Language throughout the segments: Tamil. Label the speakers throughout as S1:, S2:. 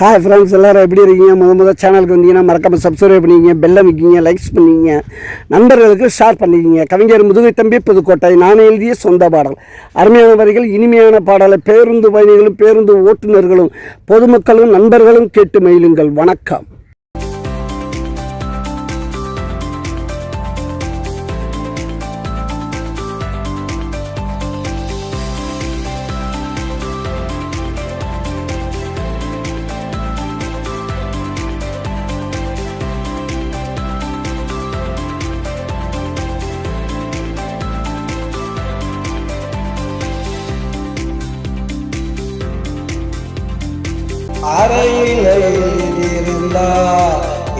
S1: ஹாய் ஃப்ரெண்ட்ஸ், எல்லோரும் எப்படி இருக்கீங்க? முதல் சேனலுக்கு வந்தீங்கன்னா மறக்காமல் சப்ஸ்கிரைப் பண்ணிக்கிங்க, பெல் அமைக்கிங்க, லைக்ஸ் பண்ணிக்கிங்க, நண்பர்களுக்கு ஷேர் பண்ணிக்கிங்க. கவிஞர் முதுகை தம்பி புதுக்கோட்டை. நான் எழுதிய சொந்த பாடல். அருமையான வரிகள், இனிமையான பாடலை பேருந்து பயணிகளும் பேருந்து ஓட்டுநர்களும் பொதுமக்களும் நண்பர்களும் கேட்டு மகிழுங்கள். வணக்கம்.
S2: அறையில் எழுதியிருந்தா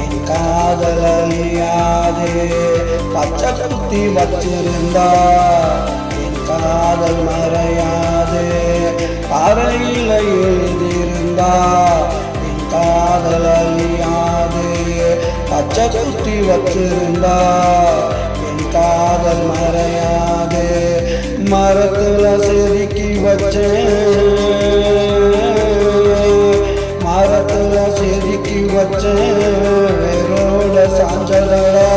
S2: என் காதல் அழியாது, பச்சை குத்தி வச்சிருந்தா என் காதல் மறையாது. அறையில் எழுதியிருந்தா என் காதல் அழியாது, பச்சை குத்தி வச்சிருந்தா என் காதல் மறையாது. மரத்துல செதுக்கி வச்சேன், மரத்துல செதுக்கி வச்சேன், வேரோட சாஞ்சதடா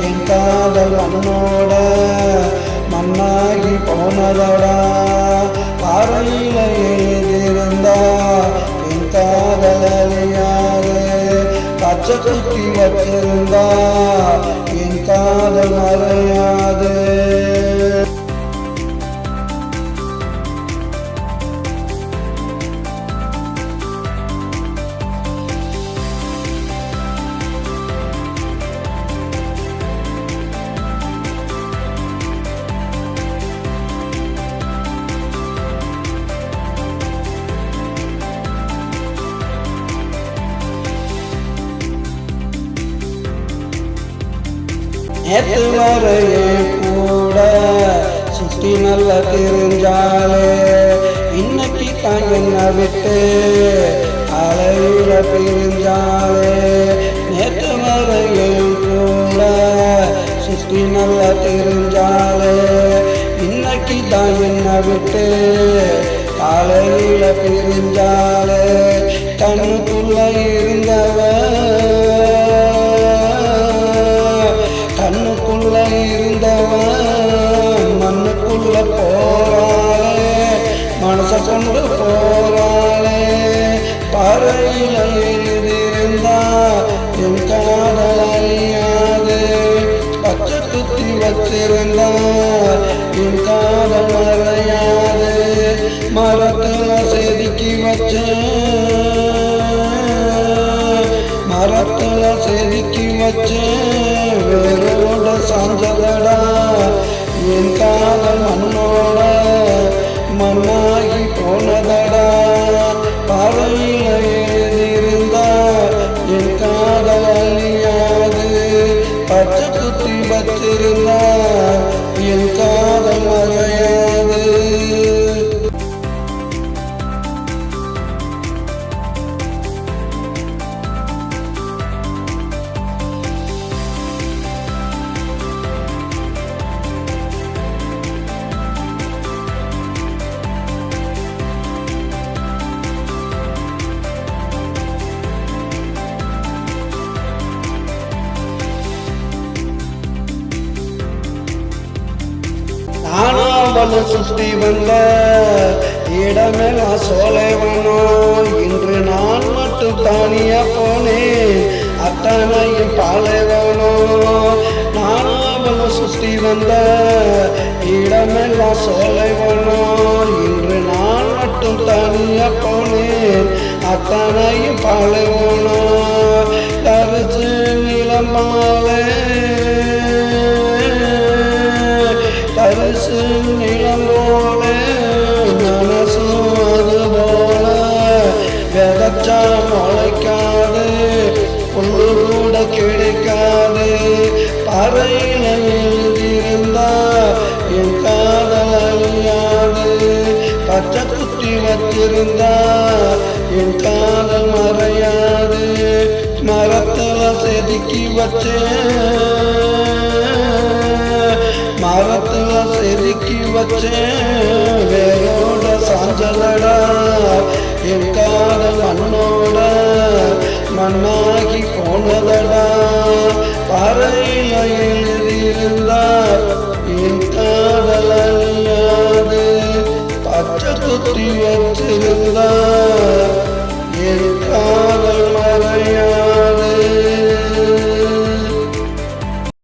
S2: என் காதல் மண்ணோட மண்ணாகி போனதடா. அறையில எழுதியிருந்தா என் காதல் அழியாது, பச்சை குத்தி வச்சிருந்தா என் காதல் மறையாது. நேற்று வரையே கூட சுத்தி நல்லா தெரிஞ்சாலே, இன்னைக்கு தான் என்ன விட்டு அலையில பிரிஞ்சாலே. நேற்று வரையே கூட சுத்தி நல்லா தெரிஞ்சாலே, இன்னைக்கு தான் என்ன விட்டு அலையில பிரிஞ்சாலே. கண்ணுக்குள்ள இருந்தவ, கண்ணுக்குள்ள இருந்தவன் மண்ணுக்குள்ள போறாளே, மனச கொண்டு போறாளே. பறையில எழுதியிருந்தா என் காதல் அழியாது, பச்சை குத்தி வச்சிருந்தா என் காதல் மறையாது. மரத்துல செதுக்கி வச்சேன், மரத்துல செதுக்கி வச்சேன், வேரோட சாஞ்சதடா என் காதல் மண்ணோட மண்ணாகி போனதடா. பறையில எழுதியிருந்தா என் காதல் அழியாது, பச்சை குத்தி வச்சிருந்தா என் காதல் மறையாது. நானாவல சுத்தி வந்த இடமெல்லாம் சோலைவனோ, இன்று நான் மட்டும் தானியா போனேன் அத்தனையும் பாலைவனோ. நானாவல சுத்தி வந்த இடமெல்லாம் சோலைவனோ, இன்று நான் மட்டும் தானியா போனேன் அத்தனையும் பாலைவனோ. தரிச்சு நிலமாலே, தரிசு நிலம் போல மனசும் அது போல விதச்சா முளைக்காது, புல்லு கூட கிடைக்காது. பறையில எழுதியிருந்தா என் காதல் அழியாது, பச்சை குத்தி வச்சிருந்தா என் காதல் மறையாது. மரத்துல செதுக்கி வச்சேன், மரத்துல செதுக்கி வச்சேன், வேரோட சாஞ்சலடா என் காதல் மண்ணோட எழுதியிருந்தார் என்